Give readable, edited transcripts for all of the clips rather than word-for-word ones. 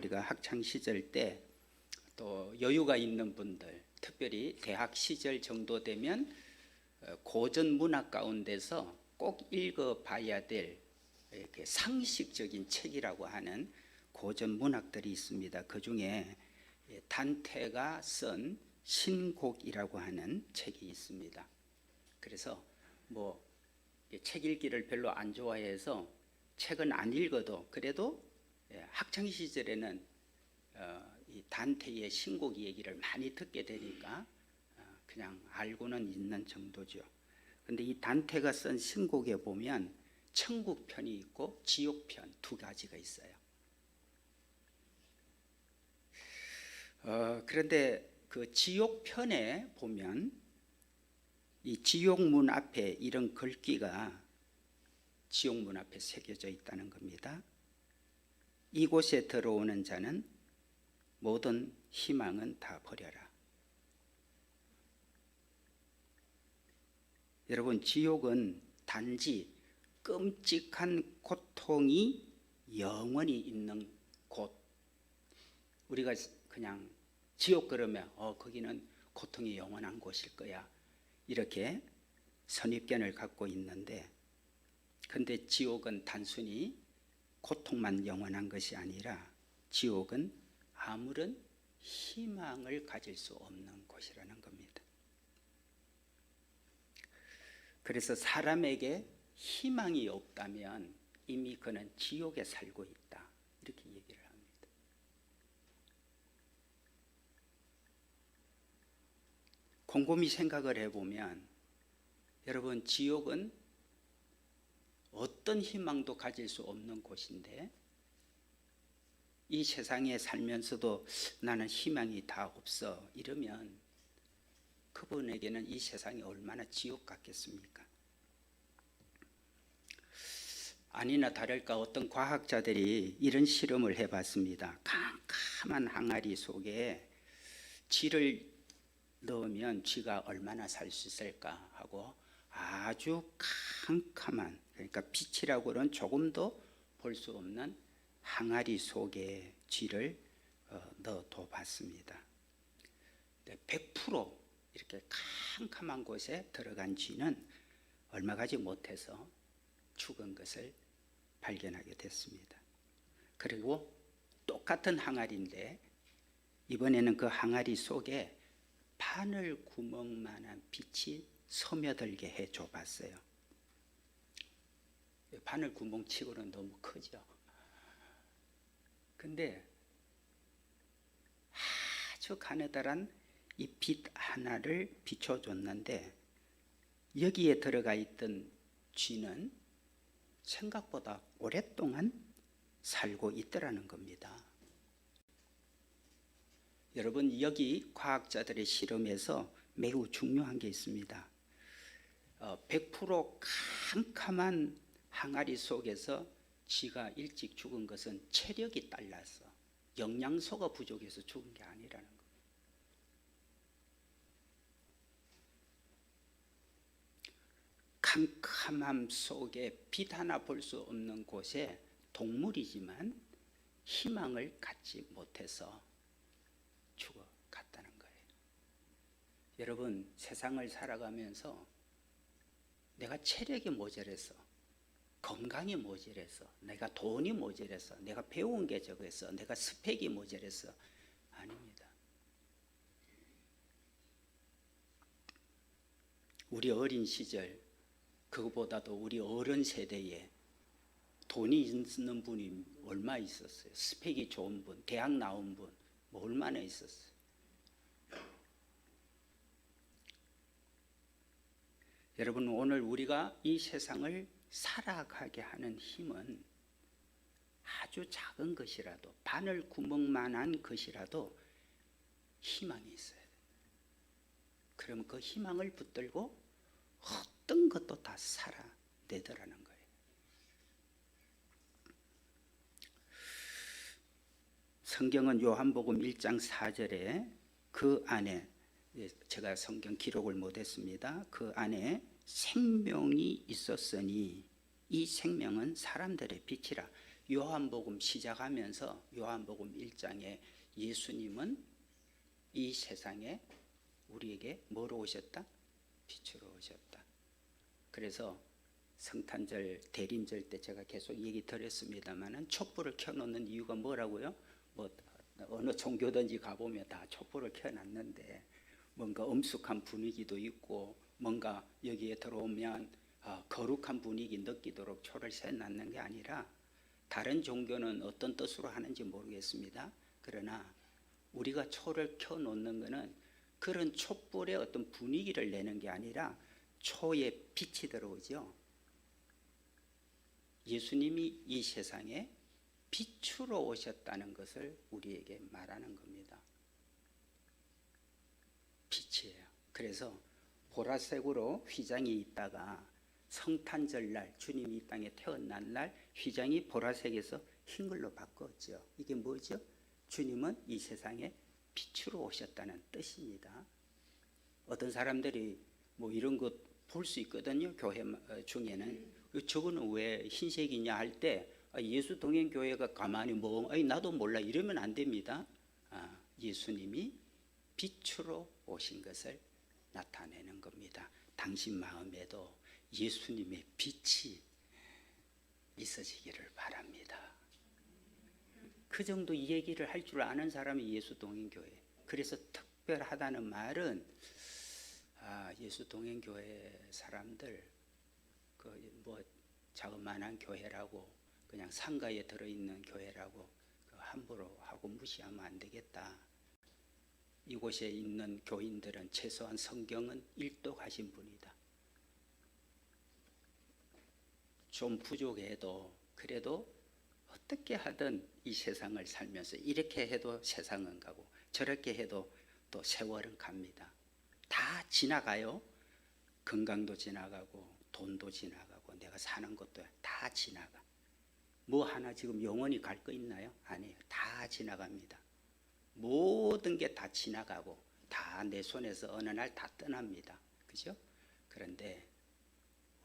우리가 학창 시절 때 또 여유가 있는 분들, 특별히 대학 시절 정도 되면 고전 문학 가운데서 꼭 읽어봐야 될 이렇게 상식적인 책이라고 하는 고전 문학들이 있습니다. 그 중에 단테가 쓴 신곡이라고 하는 책이 있습니다. 그래서 책 읽기를 별로 안 좋아해서 책은 안 읽어도 그래도 학창 시절에는 이 단테의 신곡 얘기를 많이 듣게 되니까 그냥 알고는 있는 정도죠. 근데 이 단테가 쓴 신곡에 보면 천국편이 있고 지옥편 두 가지가 있어요. 그런데 그 지옥편에 보면 이 지옥문 앞에 이런 글귀가 지옥문 앞에 새겨져 있다는 겁니다. 이곳에 들어오는 자는 모든 희망은 다 버려라. 여러분, 지옥은 단지 끔찍한 고통이 영원히 있는 곳. 우리가 그냥 지옥 그러면 거기는 고통이 영원한 곳일 거야, 이렇게 선입견을 갖고 있는데, 근데 지옥은 단순히 고통만 영원한 것이 아니라 지옥은 아무런 희망을 가질 수 없는 곳이라는 겁니다. 그래서 사람에게 희망이 없다면 이미 그는 지옥에 살고 있다, 이렇게 얘기를 합니다. 곰곰이 생각을 해보면 여러분, 지옥은 어떤 희망도 가질 수 없는 곳인데 이 세상에 살면서도 나는 희망이 다 없어 이러면 그분에게는 이 세상이 얼마나 지옥 같겠습니까? 아니나 다를까 어떤 과학자들이 이런 실험을 해봤습니다. 캄캄한 항아리 속에 쥐를 넣으면 쥐가 얼마나 살 수 있을까 하고 아주 캄캄한, 그러니까 빛이라고는 조금도 볼 수 없는 항아리 속에 쥐를 넣어둬 봤습니다. 100% 이렇게 캄캄한 곳에 들어간 쥐는 얼마 가지 못해서 죽은 것을 발견하게 됐습니다. 그리고 똑같은 항아리인데 이번에는 그 항아리 속에 바늘 구멍만한 빛이 스며들게 해줘 봤어요. 바늘 구멍치고는 너무 크죠. 근데 아주 가느다란 이 빛 하나를 비춰줬는데 여기에 들어가 있던 쥐는 생각보다 오랫동안 살고 있더라는 겁니다. 여러분, 여기 과학자들의 실험에서 매우 중요한 게 있습니다. 100% 캄캄한 항아리 속에서 쥐가 일찍 죽은 것은 체력이 딸려서 영양소가 부족해서 죽은 게 아니라는 거예요. 캄캄함 속에 빛 하나 볼 수 없는 곳에 동물이지만 희망을 갖지 못해서 죽어갔다는 거예요. 여러분, 세상을 살아가면서 내가 체력이 모자라서, 건강이 모자라서, 내가 돈이 모자라서, 내가 배운 게 적어서, 내가 스펙이 모자라서 아닙니다. 우리 어린 시절, 그거보다도 우리 어른 세대에 돈이 있는 분이 얼마 있었어요? 스펙이 좋은 분, 대학 나온 분 얼마나 있었어요? 여러분, 오늘 우리가 이 세상을 살아가게 하는 힘은 아주 작은 것이라도, 바늘 구멍만한 것이라도 희망이 있어야 돼요. 그러면 그 희망을 붙들고 어떤 것도 다 살아내더라는 거예요. 성경은 요한복음 1장 4절에 그 안에, 제가 성경 기록을 못했습니다. 그 안에 생명이 있었으니 이 생명은 사람들의 빛이라. 요한복음 시작하면서 요한복음 1장에 예수님은 이 세상에 우리에게 뭐로 오셨다? 빛으로 오셨다. 그래서 성탄절 대림절 때 제가 계속 얘기 드렸습니다만은 촛불을 켜놓는 이유가 뭐라고요? 뭐 어느 종교든지 가보면 다 촛불을 켜놨는데 뭔가 엄숙한 분위기도 있고 뭔가 여기에 들어오면 거룩한 분위기 느끼도록 초를 켜놨는 게 아니라 다른 종교는 어떤 뜻으로 하는지 모르겠습니다. 그러나 우리가 초를 켜놓는 것은 그런 촛불의 어떤 분위기를 내는 게 아니라 초에 빛이 들어오죠. 예수님이 이 세상에 빛으로 오셨다는 것을 우리에게 말하는 겁니다. 빛이에요. 그래서 보라색으로 휘장이 있다가 성탄절날 주님이 이 땅에 태어난 날 휘장이 보라색에서 흰 걸로 바꿨죠. 이게 뭐죠? 주님은 이 세상에 빛으로 오셨다는 뜻입니다. 어떤 사람들이 뭐 이런 것 볼 수 있거든요. 교회 중에는 저거는 왜 흰색이냐 할 때 예수 동행 교회가 가만히 나도 몰라 이러면 안 됩니다. 예수님이 빛으로 오신 것을 나타내는 겁니다. 당신 마음에도 예수님의 빛이 있어지기를 바랍니다. 그 정도 이 얘기를 할 줄 아는 사람이 예수 동행교회. 그래서 특별하다는 말은 예수 동행교회 사람들 뭐 자그마한 교회라고 그냥 상가에 들어있는 교회라고 함부로 하고 무시하면 안 되겠다. 이곳에 있는 교인들은 최소한 성경은 일독하신 분이다. 좀 부족해도 그래도 어떻게 하든 이 세상을 살면서 이렇게 해도 세상은 가고 저렇게 해도 또 세월은 갑니다. 다 지나가요. 건강도 지나가고 돈도 지나가고 내가 사는 것도 다 지나가. 뭐 하나 지금 영원히 갈 거 있나요? 아니에요. 다 지나갑니다. 모든 게 다 지나가고 다 내 손에서 어느 날 다 떠납니다. 그죠? 그런데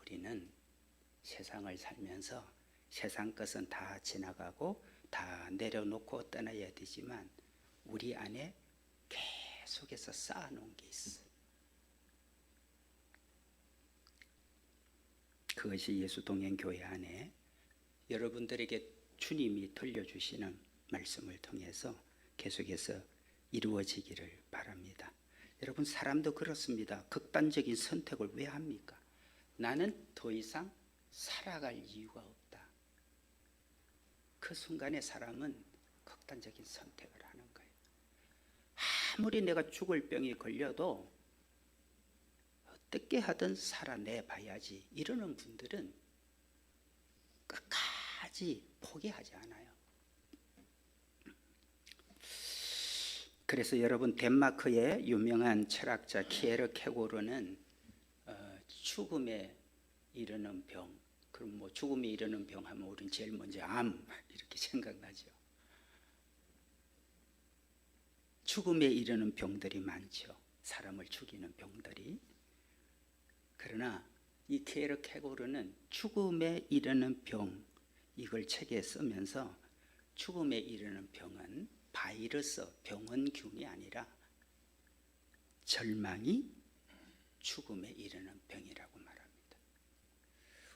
우리는 세상을 살면서 세상 것은 다 지나가고 다 내려놓고 떠나야 되지만 우리 안에 계속해서 쌓아놓은 게 있어. 그것이 예수 동행교회 안에 여러분들에게 주님이 들려주시는 말씀을 통해서 계속해서 이루어지기를 바랍니다. 여러분 사람도 그렇습니다. 극단적인 선택을 왜 합니까? 나는 더 이상 살아갈 이유가 없다. 그 순간에 사람은 극단적인 선택을 하는 거예요. 아무리 내가 죽을 병이 걸려도 어떻게 하든 살아내 봐야지 이러는 분들은 끝까지 포기하지 않아요. 그래서 여러분 덴마크의 유명한 철학자 키에르 케고르는 죽음에 이르는 병, 그럼 뭐 죽음에 이르는 병 하면 우리는 제일 먼저 암 이렇게 생각나죠. 죽음에 이르는 병들이 많죠. 사람을 죽이는 병들이. 그러나 이 키에르 케고르는 죽음에 이르는 병 이걸 책에 쓰면서 죽음에 이르는 병은 바이러스, 병원균이 아니라 절망이 죽음에 이르는 병이라고 말합니다.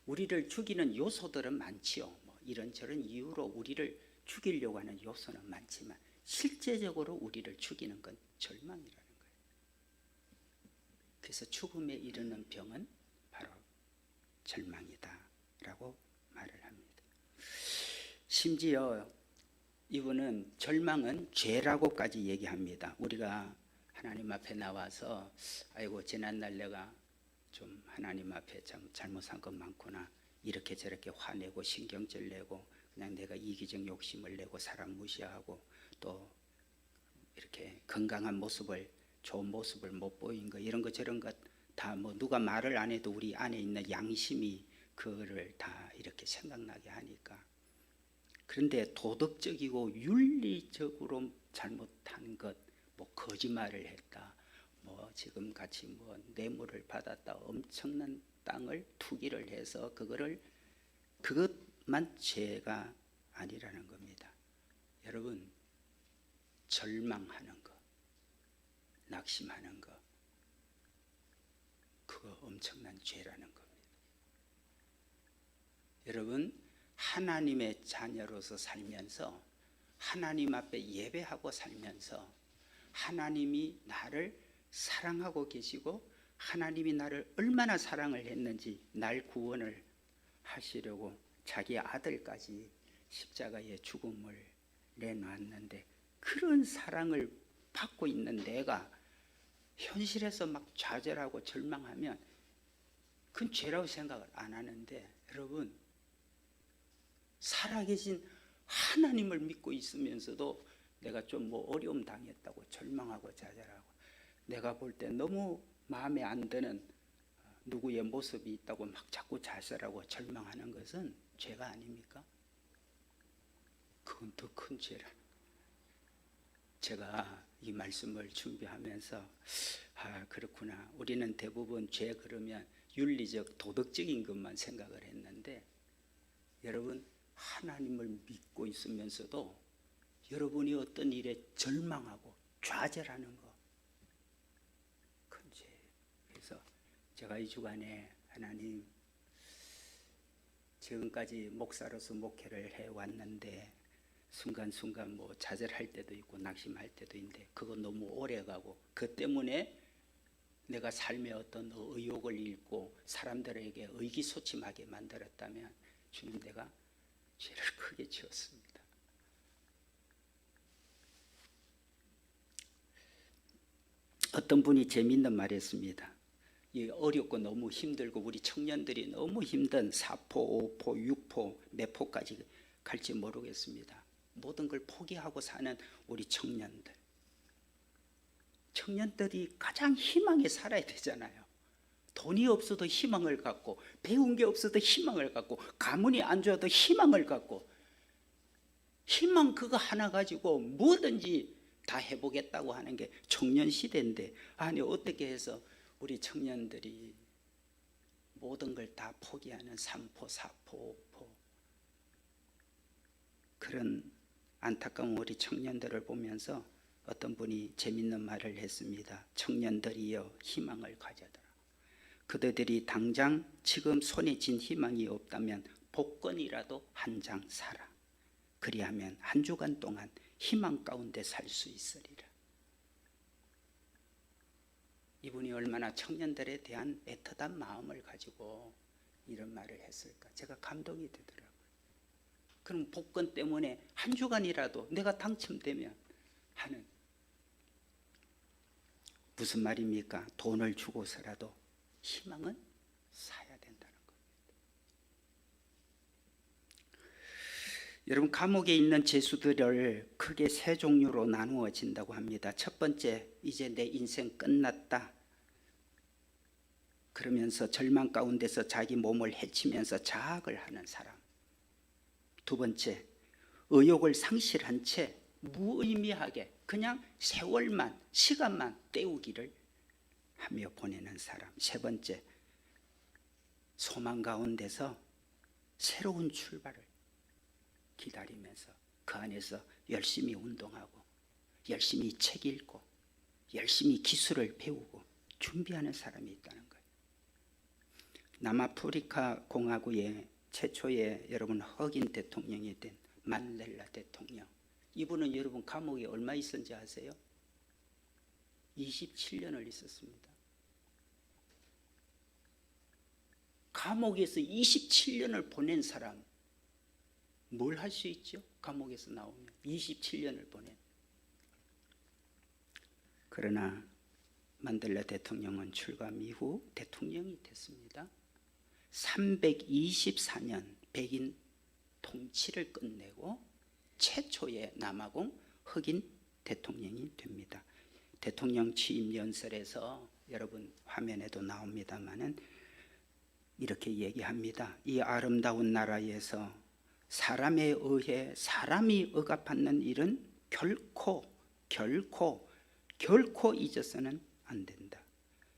우리를 죽이는 요소들은 많지요. 뭐 이런저런 이유로 우리를 죽이려고 하는 요소는 많지만 실제적으로 우리를 죽이는 건 절망이라는 거예요. 그래서 죽음에 이르는 병은 바로 절망이다라고 말을 합니다. 심지어 이분은 절망은 죄라고까지 얘기합니다. 우리가 하나님 앞에 나와서 아이고 지난날 내가 좀 하나님 앞에 참 잘못한 것 많구나 이렇게 저렇게 화내고 신경질 내고 그냥 내가 이기적 욕심을 내고 사람 무시하고 또 이렇게 건강한 모습을 좋은 모습을 못 보인 거 이런 거 저런 것 다 뭐 누가 말을 안 해도 우리 안에 있는 양심이 그거를 다 이렇게 생각나게 하니까. 그런데 도덕적이고 윤리적으로 잘못한 것, 뭐 거짓말을 했다, 뭐 지금 같이 뭐 뇌물을 받았다, 엄청난 땅을 투기를 해서 그것만 죄가 아니라는 겁니다. 여러분, 절망하는 거, 낙심하는 거, 그거 엄청난 죄라는 겁니다. 여러분, 하나님의 자녀로서 살면서 하나님 앞에 예배하고 살면서 하나님이 나를 사랑하고 계시고 하나님이 나를 얼마나 사랑을 했는지 날 구원을 하시려고 자기 아들까지 십자가에 죽음을 내놨는데, 그런 사랑을 받고 있는 내가 현실에서 막 좌절하고 절망하면 그건 죄라고 생각을 안 하는데, 여러분, 살아계신 하나님을 믿고 있으면서도 내가 좀 뭐 어려움 당했다고 절망하고 좌절하고, 내가 볼 때 너무 마음에 안 드는 누구의 모습이 있다고 막 자꾸 좌절하고 절망하는 것은 죄가 아닙니까? 그건 더 큰 죄라. 제가 이 말씀을 준비하면서 그렇구나, 우리는 대부분 죄 그러면 윤리적 도덕적인 것만 생각을 했는데, 여러분, 하나님을 믿고 있으면서도 여러분이 어떤 일에 절망하고 좌절하는 거, 큰 죄. 그래서 제가 이 주간에 하나님, 지금까지 목사로서 목회를 해왔는데 순간순간 뭐 좌절할 때도 있고 낙심할 때도 있는데, 그거 너무 오래가고 그 때문에 내가 삶의 어떤 의욕을 잃고 사람들에게 의기소침하게 만들었다면 주님, 내가 죄를 크게 지었습니다. 어떤 분이 재미있는 말 했습니다. 이 어렵고 너무 힘들고 우리 청년들이 너무 힘든 4포, 5포, 6포, 몇 포까지 갈지 모르겠습니다. 모든 걸 포기하고 사는 우리 청년들이 가장 희망에 살아야 되잖아요. 돈이 없어도 희망을 갖고, 배운 게 없어도 희망을 갖고, 가문이 안 좋아도 희망을 갖고, 희망 그거 하나 가지고 뭐든지 다 해보겠다고 하는 게 청년 시대인데, 아니 어떻게 해서 우리 청년들이 모든 걸 다 포기하는 3포, 4포, 5포, 그런 안타까운 우리 청년들을 보면서 어떤 분이 재밌는 말을 했습니다. 청년들이여 희망을 가져라. 그대들이 당장 지금 손에 쥔 희망이 없다면 복권이라도 한 장 사라. 그리하면 한 주간 동안 희망 가운데 살 수 있으리라. 이분이 얼마나 청년들에 대한 애틋한 마음을 가지고 이런 말을 했을까, 제가 감동이 되더라고요. 그럼 복권 때문에 한 주간이라도 내가 당첨되면 하는, 무슨 말입니까? 돈을 주고서라도 희망은 사야 된다는 겁니다. 여러분, 감옥에 있는 죄수들을 크게 세 종류로 나누어진다고 합니다. 첫 번째, 이제 내 인생 끝났다 그러면서 절망 가운데서 자기 몸을 해치면서 자학을 하는 사람. 두 번째, 의욕을 상실한 채 무의미하게 그냥 세월만, 시간만 때우기를 하며 보내는 사람. 세 번째, 소망 가운데서 새로운 출발을 기다리면서 그 안에서 열심히 운동하고 열심히 책 읽고 열심히 기술을 배우고 준비하는 사람이 있다는 거예요. 남아프리카 공화국의 최초의 여러분 흑인 대통령이 된 만델라 대통령, 이분은 여러분 감옥에 얼마 있었는지 아세요? 27년을 있었습니다. 감옥에서 27년을 보낸 사람, 뭘 할 수 있죠? 감옥에서 나오면 27년을 보낸. 그러나 만델라 대통령은 출감 이후 대통령이 됐습니다. 324년 백인 통치를 끝내고 최초의 남아공 흑인 대통령이 됩니다. 대통령 취임 연설에서 여러분 화면에도 나옵니다마는 이렇게 얘기합니다. 이 아름다운 나라에서 사람에 의해 사람이 억압받는 일은 결코 잊어서는 안 된다.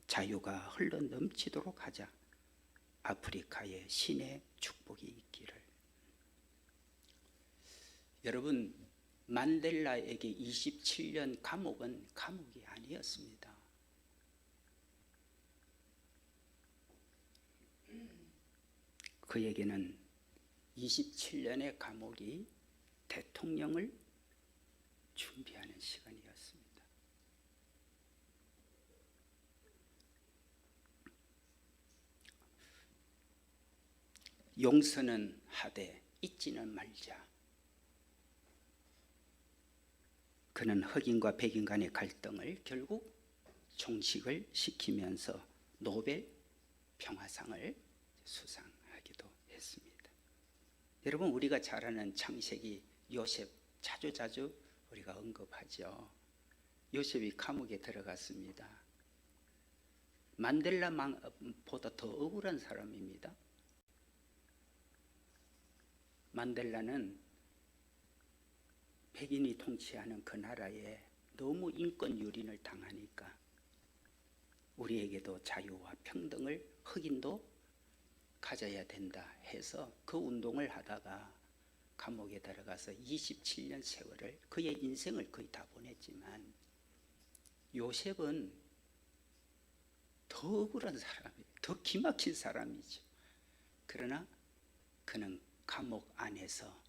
자유가 흘러 넘치도록 하자. 아프리카에 신의 축복이 있기를. 여러분, 만델라에게 27년 감옥은 감옥이 아니었습니다. 그에게는 27년의 감옥이 대통령을 준비하는 시간이었습니다. 용서는 하되 잊지는 말자. 그는 흑인과 백인 간의 갈등을 결국 종식을 시키면서 노벨 평화상을 수상하기도 했습니다. 여러분, 우리가 잘 아는 창세기 요셉 자주자주 우리가 언급하죠. 요셉이 감옥에 들어갔습니다. 만델라보다 더 억울한 사람입니다. 만델라는 백인이 통치하는 그 나라에 너무 인권 유린을 당하니까 우리에게도 자유와 평등을 흑인도 가져야 된다 해서 그 운동을 하다가 감옥에 들어가서 27년 세월을, 그의 인생을 거의 다 보냈지만 요셉은 더 억울한 사람이에요. 더 기막힌 사람이죠. 그러나 그는 감옥 안에서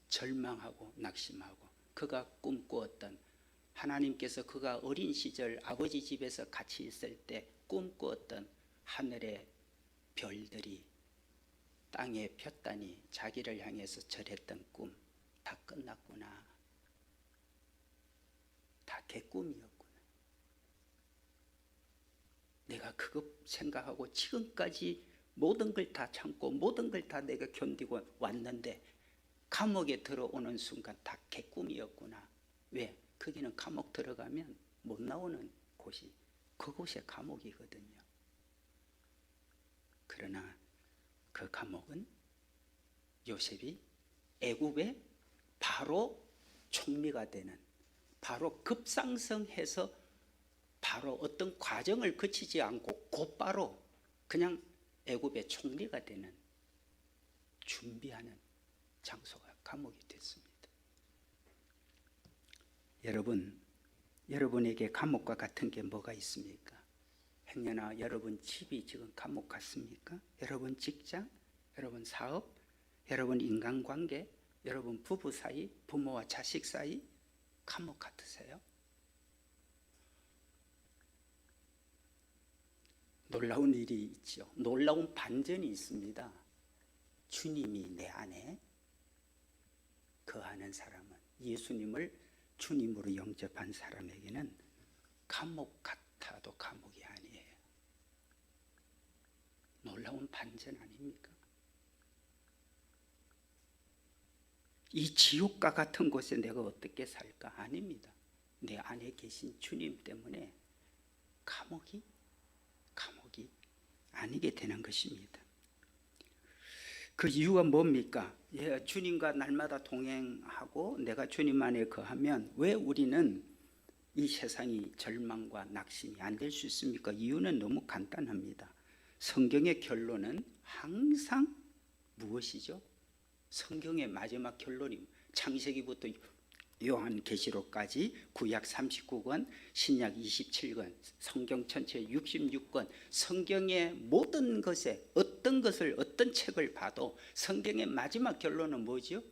절망하고 낙심하고 그가 꿈꾸었던, 하나님께서 그가 어린 시절 아버지 집에서 같이 있을 때 꿈꾸었던 하늘의 별들이 땅에 폈다니 자기를 향해서 절했던 꿈 다 끝났구나. 다 개꿈이었구나. 내가 그거 생각하고 지금까지 모든 걸 다 참고 모든 걸 다 내가 견디고 왔는데 감옥에 들어오는 순간 다 개꿈이었구나. 왜? 거기는 감옥 들어가면 못 나오는 곳이 그곳이 감옥이거든요. 그러나 그 감옥은 요셉이 애굽의 바로 총리가 되는, 바로 급상승해서 바로 어떤 과정을 거치지 않고 곧바로 그냥 애굽의 총리가 되는 준비하는 장소가 감옥이 됐습니다. 여러분, 여러분에게 감옥과 같은 게 뭐가 있습니까? 행여나 여러분 집이 지금 감옥 같습니까? 여러분 직장, 여러분 사업, 여러분 인간관계, 여러분 부부 사이, 부모와 자식 사이 감옥 같으세요? 놀라운 일이 있죠. 놀라운 반전이 있습니다. 주님이 내 안에 거하는 사람은, 예수님을 주님으로 영접한 사람에게는 감옥 같아도 감옥이 아니에요. 놀라운 반전 아닙니까? 이 지옥과 같은 곳에 내가 어떻게 살까? 아닙니다. 내 안에 계신 주님 때문에 감옥이 아니게 되는 것입니다. 그 이유가 뭡니까? 주님과 날마다 동행하고 내가 주님 안에 거하면 왜 우리는 이 세상이 절망과 낙심이 안 될 수 있습니까? 이유는 너무 간단합니다. 성경의 결론은 항상 무엇이죠? 성경의 마지막 결론이 창세기부터 요한계시록까지 구약 39권, 신약 27권, 성경 전체 66권, 성경의 모든 것에 어떤 것을, 어떤 책을 봐도 성경의 마지막 결론은 뭐죠?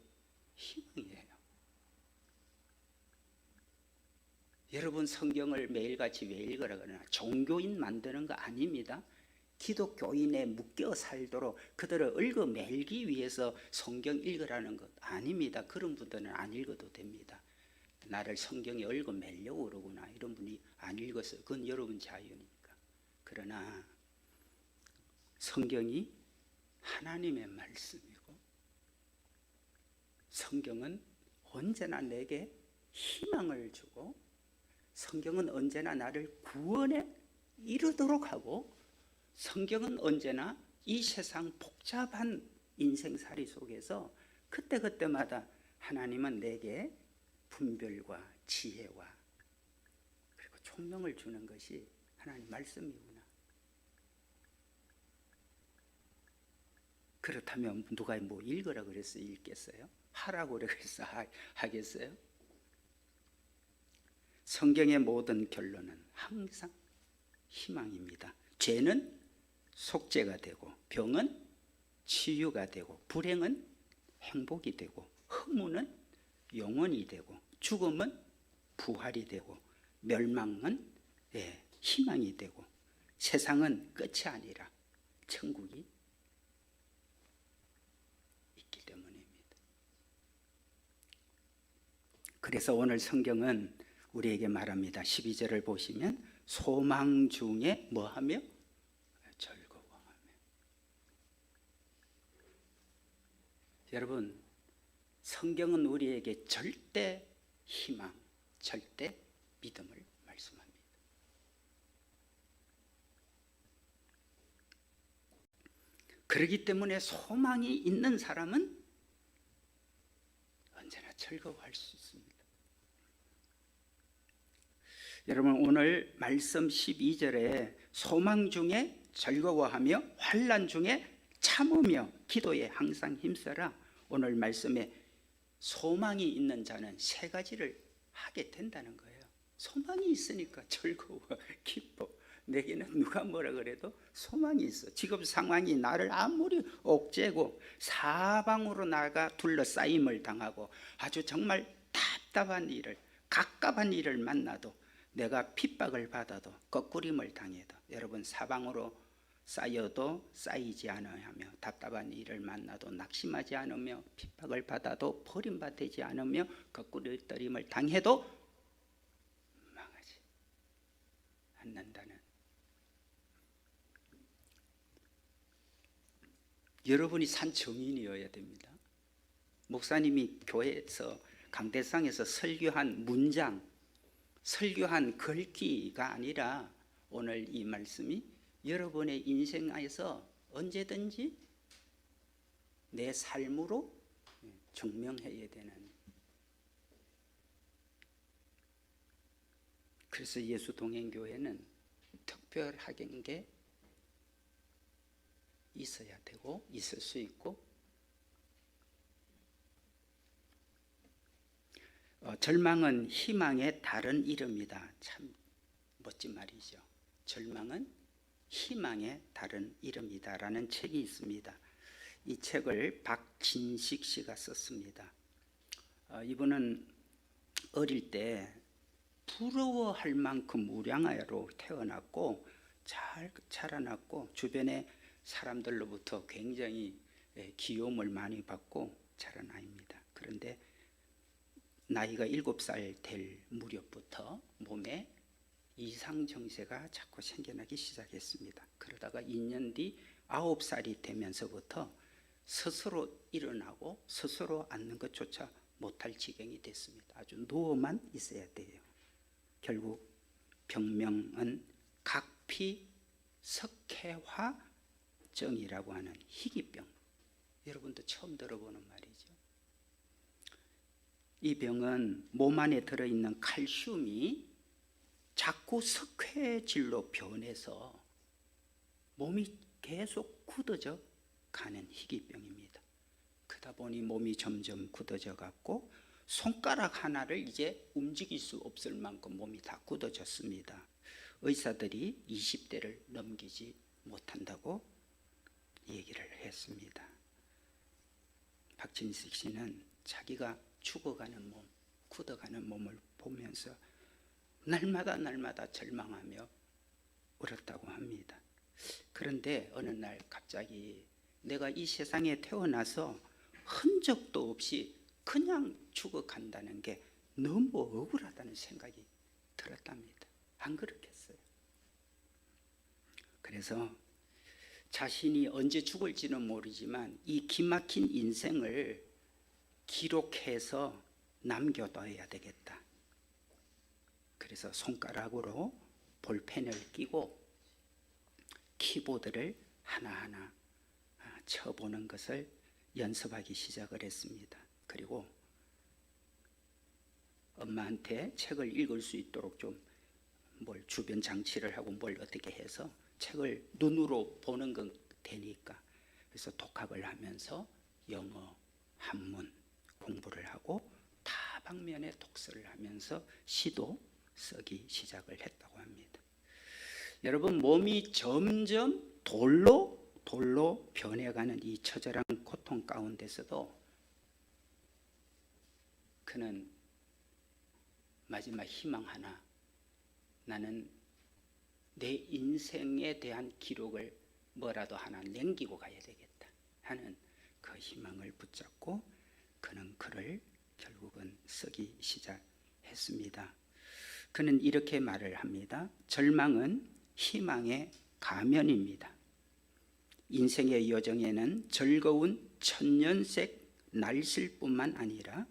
희망이에요. 여러분, 성경을 매일같이 왜 읽으라 그러나? 종교인 만드는 거 아닙니다. 기독교인에 묶여 살도록 그들을 얽어매기 위해서 성경 읽으라는 것 아닙니다. 그런 분들은 안 읽어도 됩니다. 나를 성경에 얽어매려고 그러구나, 이런 분이 안 읽어서 그건 여러분 자유니까. 그러나 성경이 하나님의 말씀이고 성경은 언제나 내게 희망을 주고 성경은 언제나 나를 구원에 이르도록 하고 성경은 언제나 이 세상 복잡한 인생살이 속에서 그때그때마다 하나님은 내게 분별과 지혜와 그리고 총명을 주는 것이 하나님 말씀이구나. 그렇다면 누가 뭐 읽으라 그래서 읽겠어요? 하라고 그래서 하겠어요? 성경의 모든 결론은 항상 희망입니다. 죄는 속죄가 되고, 병은 치유가 되고, 불행은 행복이 되고, 허무는 영원이 되고, 죽음은 부활이 되고, 멸망은 희망이 되고, 세상은 끝이 아니라 천국이 있기 때문입니다. 그래서 오늘 성경은 우리에게 말합니다. 12절을 보시면 소망 중에 뭐하며? 즐거워하며. 여러분, 성경은 우리에게 절대 희망, 절대 믿음을 말씀합니다. 그렇기 때문에 소망이 있는 사람은 언제나 즐거워할 수 있습니다. 여러분, 오늘 말씀 12절에 소망 중에 즐거워하며 환난 중에 참으며 기도에 항상 힘써라. 오늘 말씀에 소망이 있는 자는 세 가지를 하게 된다는 거예요. 소망이 있으니까 즐거워, 기뻐. 내게는 누가 뭐라 그래도 소망이 있어. 지금 상황이 나를 아무리 옥죄고 사방으로 나가 둘러싸임을 당하고 아주 정말 답답한 일을, 갑갑한 일을 만나도, 내가 핍박을 받아도, 거꾸림을 당해도, 여러분 사방으로 쌓여도 쌓이지 않아야 하며, 답답한 일을 만나도 낙심하지 않으며, 핍박을 받아도 버림받지 않으며, 거꾸림을 당해도 망하지 않는다는, 여러분이 산 증인이어야 됩니다. 목사님이 교회에서 강대상에서 설교한 문장, 설교한 글귀가 아니라 오늘 이 말씀이 여러분의 인생에서 언제든지 내 삶으로 증명해야 되는, 그래서 예수동행교회는 특별하게 게 있어야 되고 있을 수 있고, 절망은 희망의 다른 이름이다. 참 멋진 말이죠. 절망은 희망의 다른 이름이다 라는 책이 있습니다. 이 책을 박진식 씨가 썼습니다. 이분은 어릴 때 부러워할 만큼 우량아로 태어났고 잘 자라났고 주변의 사람들로부터 굉장히 귀여움을 많이 받고 자란 아이입니다. 그런데 나이가 7살 될 무렵부터 몸에 이상 증세가 자꾸 생겨나기 시작했습니다. 그러다가 2년 뒤 9살이 되면서부터 스스로 일어나고 스스로 앉는 것조차 못할 지경이 됐습니다. 아주 누워만 있어야 돼요. 결국 병명은 각피 석회화증이라고 하는 희귀병. 여러분도 처음 들어보는 말이죠. 이 병은 몸 안에 들어있는 칼슘이 자꾸 석회질로 변해서 몸이 계속 굳어져 가는 희귀병입니다. 그러다 보니 몸이 점점 굳어져 갔고 손가락 하나를 이제 움직일 수 없을 만큼 몸이 다 굳어졌습니다. 의사들이 20대를 넘기지 못한다고 얘기를 했습니다. 박진식 씨는 자기가 죽어가는 몸, 굳어가는 몸을 보면서 날마다 절망하며 울었다고 합니다. 그런데 어느 날 갑자기 내가 이 세상에 태어나서 흔적도 없이 그냥 죽어간다는 게 너무 억울하다는 생각이 들었답니다. 안 그렇겠어요? 그래서 자신이 언제 죽을지는 모르지만 이 기막힌 인생을 기록해서 남겨둬야 되겠다. 그래서 손가락으로 볼펜을 끼고 키보드를 하나하나 쳐보는 것을 연습하기 시작을 했습니다. 그리고 엄마한테 책을 읽을 수 있도록 좀 뭘 주변 장치를 하고 뭘 어떻게 해서 책을 눈으로 보는 건 되니까, 그래서 독학을 하면서 영어, 한문, 공부를 하고 다방면의 독서를 하면서 시도 쓰기 시작을 했다고 합니다. 여러분, 몸이 점점 돌로 변해가는 이 처절한 고통 가운데서도 그는 마지막 희망 하나, 나는 내 인생에 대한 기록을 뭐라도 하나 남기고 가야 되겠다 하는 그 희망을 붙잡고 그는 글을 결국은 쓰기 시작했습니다. 그는 이렇게 말을 합니다. 절망은 희망의 가면입니다. 인생의 여정에는 즐거운 천년색 날실뿐만 아니라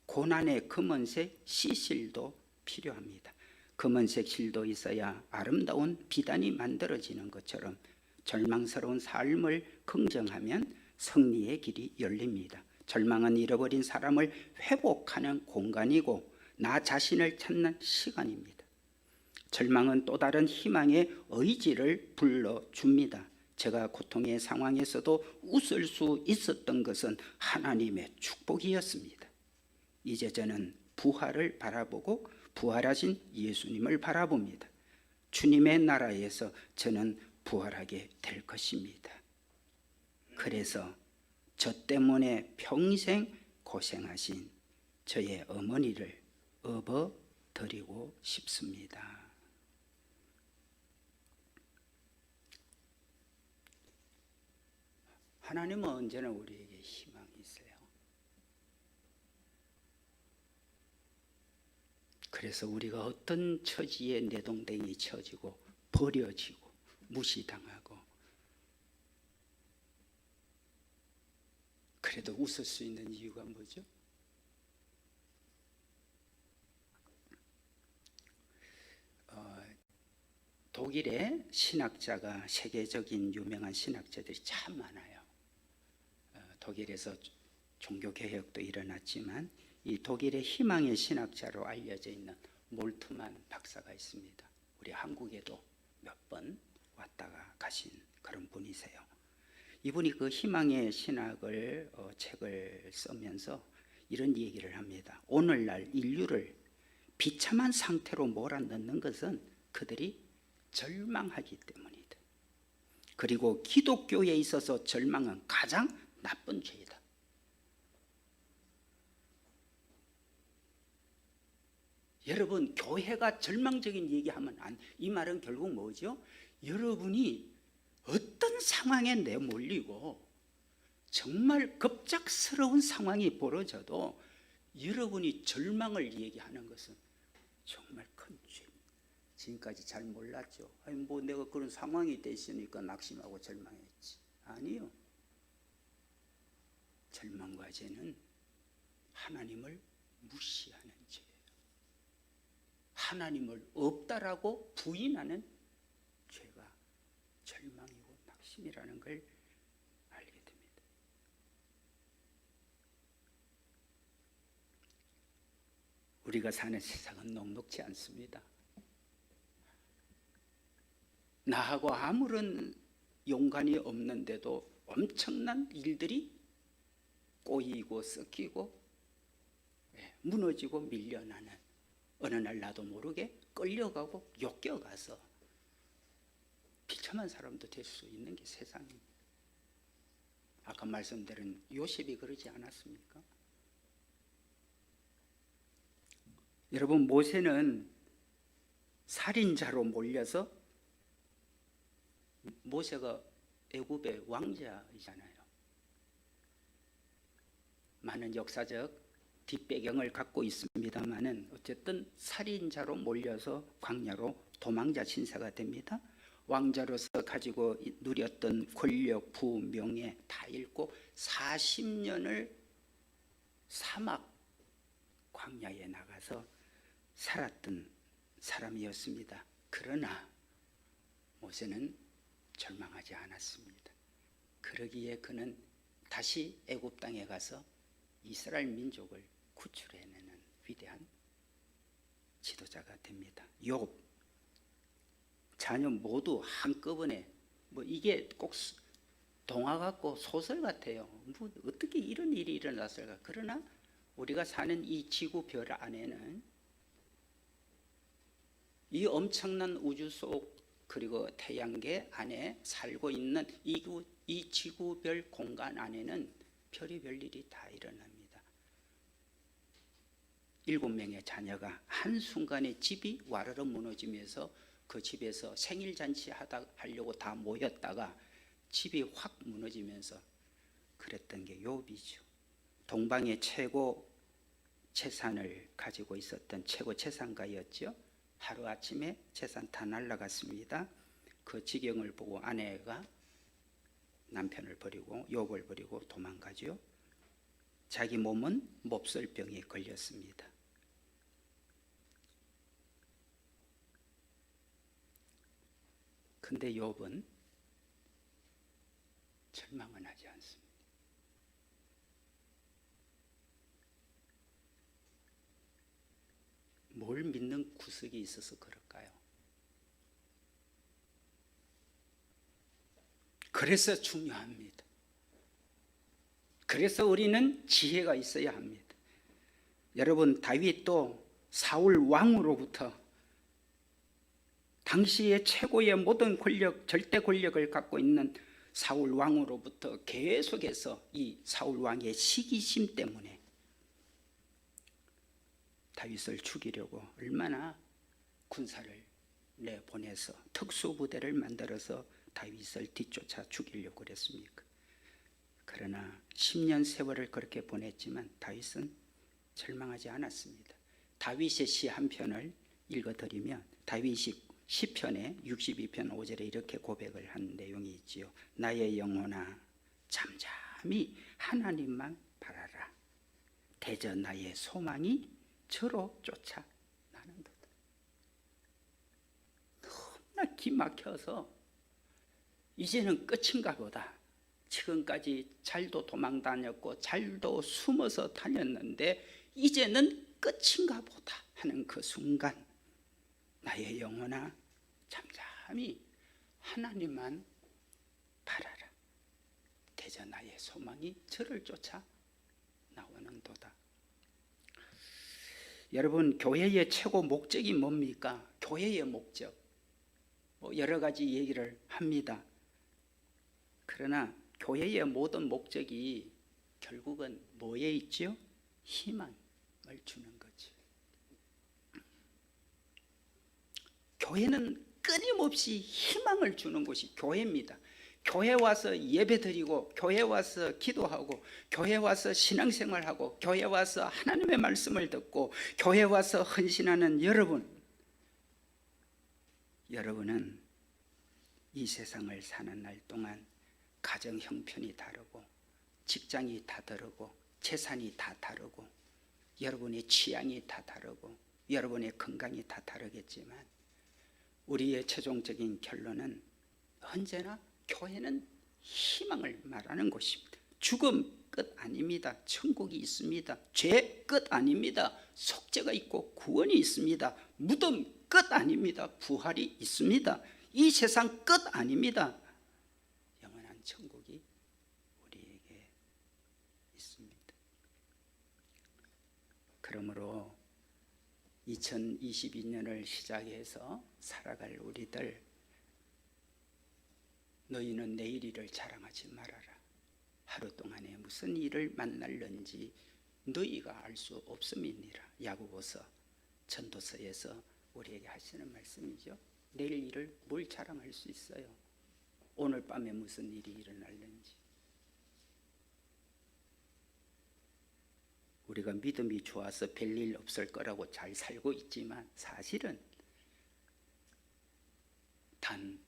고난의 검은색 시실도 필요합니다. 검은색 실도 있어야 아름다운 비단이 만들어지는 것처럼 절망스러운 삶을 긍정하면 승리의 길이 열립니다. 절망은 잃어버린 사람을 회복하는 공간이고 나 자신을 찾는 시간입니다. 절망은 또 다른 희망의 의지를 불러줍니다. 제가 고통의 상황에서도 웃을 수 있었던 것은 하나님의 축복이었습니다. 이제 저는 부활을 바라보고 부활하신 예수님을 바라봅니다. 주님의 나라에서 저는 부활하게 될 것입니다. 그래서 저 때문에 평생 고생하신 저의 어머니를 업어드리고 싶습니다. 하나님은 언제나 우리에게 희망이 있어요. 그래서 우리가 어떤 처지에 내동댕이 쳐지고 버려지고 무시당하고 그래도 웃을 수 있는 이유가 뭐죠? 독일의 신학자가 세계적인 유명한 신학자들이 참 많아요. 독일에서 종교개혁도 일어났지만 이 독일의 희망의 신학자로 알려져 있는 몰트만 박사가 있습니다. 우리 한국에도 몇 번 왔다가 가신 그런 분이세요. 이분이 그 희망의 신학을 책을 쓰면서 이런 얘기를 합니다. 오늘날 인류를 비참한 상태로 몰아넣는 것은 그들이 절망하기 때문이다. 그리고 기독교에 있어서 절망은 가장 나쁜 죄이다. 여러분, 교회가 절망적인 얘기하면 이 말은 결국 뭐죠? 여러분이 어떤 상황에 내몰리고 정말 급작스러운 상황이 벌어져도 여러분이 절망을 얘기하는 것은 정말 큰 죄입니다. 지금까지 잘 몰랐죠. 뭐 내가 그런 상황이 됐으니까 낙심하고 절망했지. 아니요. 절망과 죄는 하나님을 무시하는 죄예요. 하나님을 없다라고 부인하는 죄가 절망이고 낙심이라는 걸 알게 됩니다. 우리가 사는 세상은 녹록지 않습니다. 나하고 아무런 연관이 없는데도 엄청난 일들이 꼬이고 섞이고 무너지고 밀려나는, 어느 날 나도 모르게 끌려가고 엮여가서 비참한 사람도 될 수 있는 게 세상입니다. 아까 말씀드린 요셉이 그러지 않았습니까? 여러분, 모세는 살인자로 몰려서, 모세가 애굽의 왕자이잖아요. 많은 역사적 뒷배경을 갖고 있습니다만은 어쨌든 살인자로 몰려서 광야로 도망자 신세가 됩니다. 왕자로서 가지고 누렸던 권력, 부, 명예 다 잃고 40년을 사막 광야에 나가서 살았던 사람이었습니다. 그러나 모세는 절망하지 않았습니다. 그러기에 그는 다시 애굽 땅에 가서 이스라엘 민족을 구출해내는 위대한 지도자가 됩니다. 욥, 자녀 모두 한꺼번에, 이게 꼭 동화 같고 소설 같아요. 어떻게 이런 일이 일어났을까? 그러나 우리가 사는 이 지구별 안에는 이 엄청난 우주 속 그리고 태양계 안에 살고 있는 이 지구별 공간 안에는 별의별 일이 다 일어납니다. 7명의 자녀가 한순간에 집이 와르르 무너지면서 그 집에서 생일잔치 하려고 다 모였다가 집이 확 무너지면서 그랬던 게 욥이죠. 동방의 최고 재산을 가지고 있었던 최고 재산가였죠. 하루아침에 재산 다 날아갔습니다. 그 지경을 보고 아내가 남편을 버리고 욥을 버리고 도망가죠. 자기 몸은 몹쓸병에 걸렸습니다. 근데 욥은 절망은 하지 않습니다. 뭘 믿는 구석이 있어서 그럴까요? 그래서 중요합니다. 그래서 우리는 지혜가 있어야 합니다. 여러분, 다윗도 사울 왕으로부터 당시의 최고의 모든 권력, 절대 권력을 갖고 있는 사울 왕으로부터 계속해서 이 사울 왕의 시기심 때문에 다윗을 죽이려고 얼마나 군사를 내보내서 특수부대를 만들어서 다윗을 뒤쫓아 죽이려고 그랬습니까? 그러나 10년 세월을 그렇게 보냈지만 다윗은 절망하지 않았습니다. 다윗의 시 한 편을 읽어드리면 다윗이 시편의 62편 5절에 이렇게 고백을 한 내용이 있지요. 나의 영혼아 잠잠히 하나님만 바라라. 대저 나의 소망이 저로 쫓아 나는도다. 너무나 기막혀서 이제는 끝인가 보다. 지금까지 잘도 도망 다녔고 잘도 숨어서 다녔는데 이제는 끝인가 보다 하는 그 순간 나의 영혼아 잠잠히 하나님만 바라라. 대저 나의 소망이 저를 쫓아 나오는도다. 여러분, 교회의 최고 목적이 뭡니까? 교회의 목적 여러 가지 얘기를 합니다. 그러나 교회의 모든 목적이 결국은 뭐에 있죠? 희망을 주는 거죠. 교회는 끊임없이 희망을 주는 곳이 교회입니다. 교회 와서 예배드리고 교회 와서 기도하고 교회 와서 신앙생활하고 교회 와서 하나님의 말씀을 듣고 교회 와서 헌신하는 여러분은 이 세상을 사는 날 동안 가정 형편이 다르고 직장이 다 다르고 재산이 다 다르고 여러분의 취향이 다 다르고 여러분의 건강이 다 다르겠지만 우리의 최종적인 결론은 언제나 교회는 희망을 말하는 곳입니다. 죽음 끝 아닙니다. 천국이 있습니다. 죄 끝 아닙니다. 속죄가 있고 구원이 있습니다. 무덤 끝 아닙니다. 부활이 있습니다. 이 세상 끝 아닙니다. 영원한 천국이 우리에게 있습니다. 그러므로 2022년을 시작해서 살아갈 우리들, 너희는 내일 일을 자랑하지 말아라. 하루 동안에 무슨 일을 만날는지 너희가 알 수 없음이니라. 야고보서 전도서에서 우리에게 하시는 말씀이죠. 내일 일을 뭘 자랑할 수 있어요? 오늘 밤에 무슨 일이 일어날는지. 우리가 믿음이 좋아서 별일 없을 거라고 잘 살고 있지만 사실은 단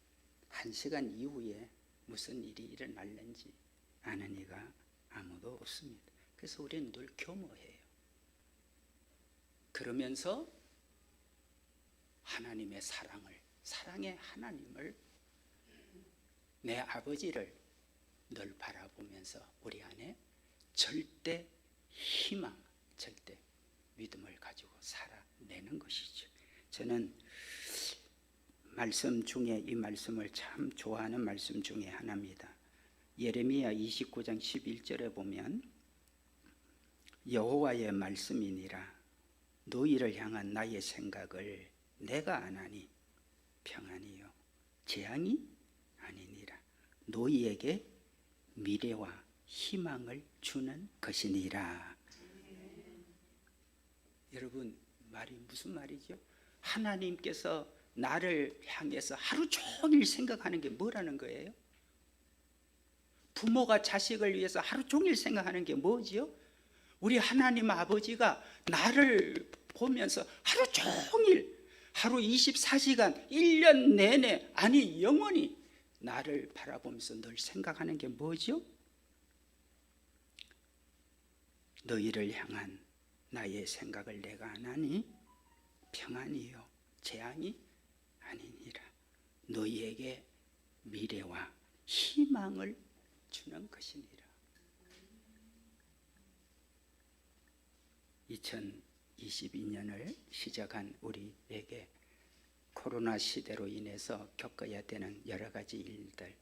1시간 이후에 무슨 일이 일어날는지 아는 이가 아무도 없습니다. 그래서 우리는 늘 겸허해요. 그러면서 하나님의 사랑의 하나님을, 내 아버지를 늘 바라보면서 우리 안에 절대 희망, 절대 믿음을 가지고 살아내는 것이죠. 저는 말씀 중에 이 말씀을 참 좋아하는 말씀 중에 하나입니다. 예레미야 29장 11절에 보면 여호와의 말씀이니라. 너희를 향한 나의 생각을 내가 아나니 평안이요 재앙이 아니니라. 너희에게 미래와 희망을 주는 것이니라. 여러분, 말이 무슨 말이죠? 하나님께서 나를 향해서 하루 종일 생각하는 게 뭐라는 거예요? 부모가 자식을 위해서 하루 종일 생각하는 게 뭐지요? 우리 하나님 아버지가 나를 보면서 하루 종일, 하루 24시간 1년 내내, 아니 영원히 나를 바라보면서 늘 생각하는 게 뭐죠? 너희를 향한 나의 생각을 내가 아나니 평안이요 재앙이 아니니라. 너희에게 미래와 희망을 주는 것이니라. 2022년을 시작한 우리에게 코로나 시대로 인해서 겪어야 되는 여러 가지 일들,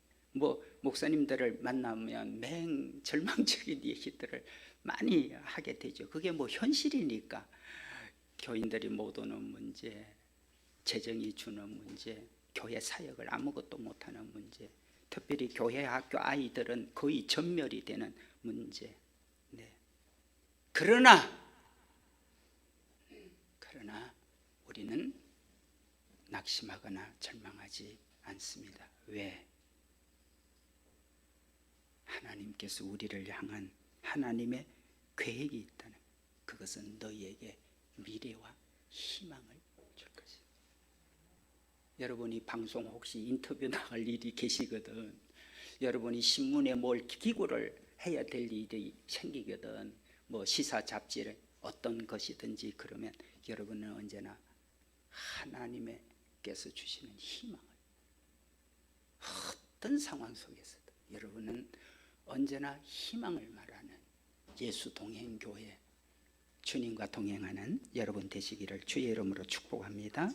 목사님들을 만나면 맹 절망적인 얘기들을 많이 하게 되죠. 그게 현실이니까. 교인들이 못 오는 문제, 재정이 주는 문제, 교회 사역을 아무것도 못하는 문제, 특별히 교회 학교 아이들은 거의 전멸이 되는 문제. 네. 그러나 우리는 낙심하거나 절망하지 않습니다. 왜? 하나님께서 우리를 향한 하나님의 계획이 있다는, 그것은 너희에게 미래와 희망을 줄 것이다. 여러분이 방송 혹시 인터뷰 나갈 일이 계시거든, 여러분이 신문에 뭘 기고를 해야 될 일이 생기거든, 시사 잡지를 어떤 것이든지, 그러면 여러분은 언제나 하나님께서 주시는 희망을, 어떤 상황 속에서도 여러분은 언제나 희망을 말하는 예수 동행교회, 주님과 동행하는 여러분 되시기를 주의 이름으로 축복합니다.